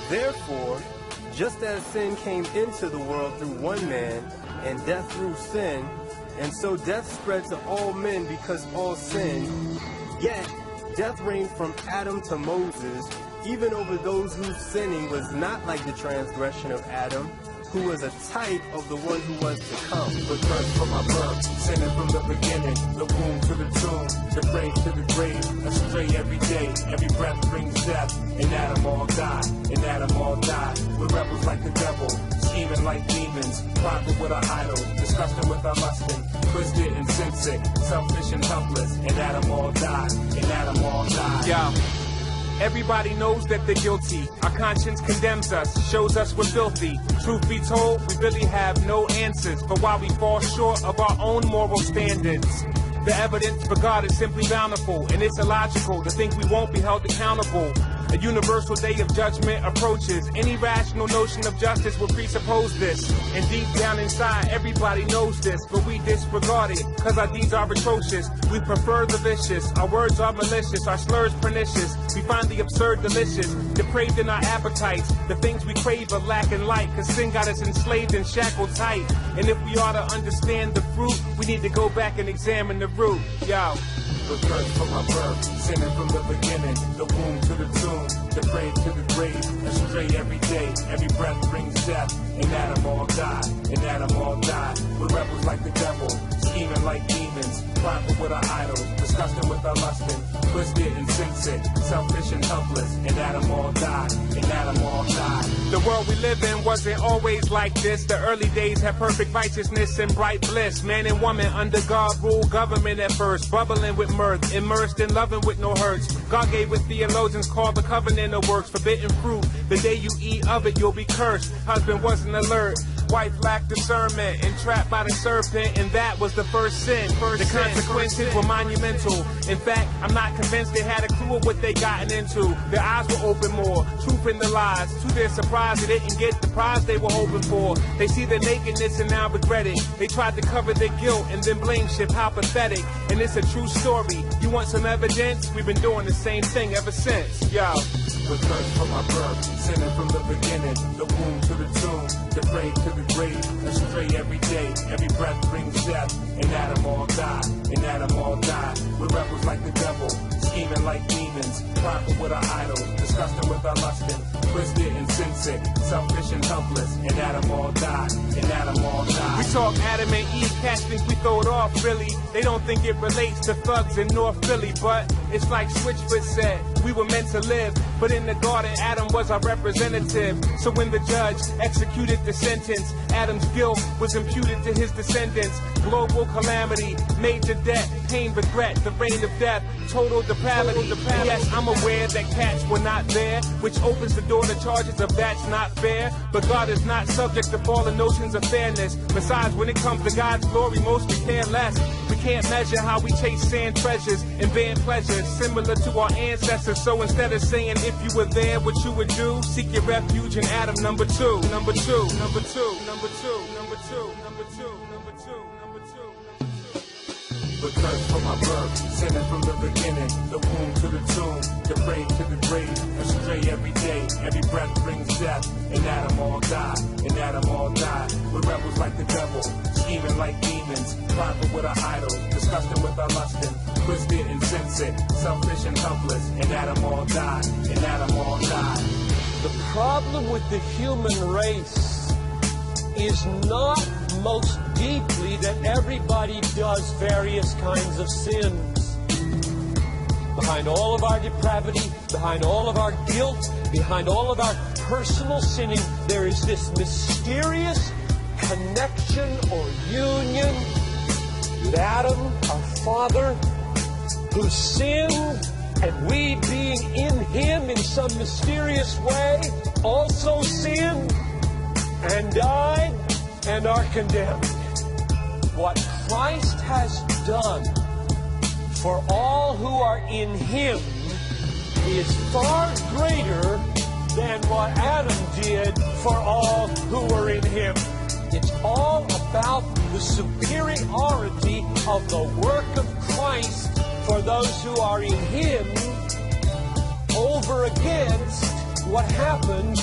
Therefore, just as sin came into the world through one man, and death through sin, and so death spread to all men because all sinned, yet death reigned from Adam to Moses, even over those whose sinning was not like the transgression of Adam, who was a type of the one who was to come. The curse from my birth, sinning from the beginning, the womb to the tomb, the grave to the grave, astray every day, every breath brings death. In Adam all died, in Adam all died. We're rebels like the devil, scheming like demons, prideful with our idols, disgusting with our lusting, twisted and sin-sick, selfish and helpless. In Adam all died, in Adam all died. Yeah. Everybody knows that they're guilty. Our conscience condemns us, shows us we're filthy. Truth be told, we really have no answers for why we fall short of our own moral standards. The evidence for God is simply bountiful, and it's illogical to think we won't be held accountable. A universal day of judgment approaches. Any rational notion of justice will presuppose this. And deep down inside, everybody knows this, but we disregard it, cause our deeds are atrocious. We prefer the vicious, our words are malicious, our slurs pernicious. We find the absurd delicious, depraved in our appetites. The things we crave are lacking light, cause sin got us enslaved and shackled tight. And if we are to understand the fruit, we need to go back and examine the root. Yo. The curse from my birth, sinning from the beginning, the womb to the tomb, the grave to the grave, astray every day, every breath brings death. In Adam all died, in Adam all died. We're rebels like the devil, scheming like demons, prideful with our idols, disgusting with our lusting, twisted and sin-sick, selfish and helpless. In Adam all died, in Adam all died. The world we live in wasn't always like this. The early days had perfect righteousness and bright bliss. Man and woman under God ruled government at first, bubbling with mirth, immersed in loving with no hurts. God gave what theologians call the covenant of works, forbidden fruit. The day you eat of it, you'll be cursed. Husband wasn't alert, wife lacked discernment, entrapped by the serpent, and that was the first sin. The consequences were monumental. In fact, I'm not convinced they had a clue of what they gotten into. Their eyes were open more, truth in the lies. To their surprise, they didn't get the prize they were hoping for. They see their nakedness and now regret it. They tried to cover their guilt and then blame shit. How pathetic. And it's a true story. You want some evidence? We've been doing the same thing ever since. Yo. The curse from my birth, sinning from the beginning, the womb to the tomb, the grave to the grave, astray every day, every breath brings death. In Adam all died, in Adam all died. We're rebels like the devil, scheming like demons, prideful with our idols, disgusting with our lusting, twisted and sin-sick, selfish and helpless. In Adam all died, in Adam all died. We talk Adam and Eve, catch things we throw it off, really. They don't think it relates to thugs in North Philly, but it's like Switchfoot said, we were meant to live, but in the garden, Adam was our representative. So when the judge executed the sentence, Adam's guilt was imputed to his descendants. Global calamity, major debt, pain, regret, the reign of death, total depravity. Yes, I'm aware that cats were not there, which opens the door to charges of that's not fair. But God is not subject to fallen notions of fairness. Besides, when it comes to God's glory, most we care less. We can't measure how we chase sand treasures and band pleasures, similar to our ancestors. So instead of saying if you were there, what you would do, seek your refuge in Adam number two, number two, number two, number two, number two, number two, number two, number two. The curse from my birth, sinning from the beginning, the womb to the tomb, the grave to the grave, astray every day, every breath brings death. In Adam all died, in Adam all died. We're rebels like the devil, scheming like demons, prideful with our idols, disgusting with our lusting, twisted and sin-sick, selfish and helpless. In Adam all died, in Adam all died. The problem with the human race is not most deeply that everybody does various kinds of sins. Behind all of our depravity, behind all of our guilt, behind all of our personal sinning, there is this mysterious connection or union with Adam, our father, who sinned, and we being in him in some mysterious way also sinned and died and are condemned. What Christ has done for all who are in him is far greater than what Adam did for all who were in him. It's all about the superiority of the work of Christ for those who are in him over against what happened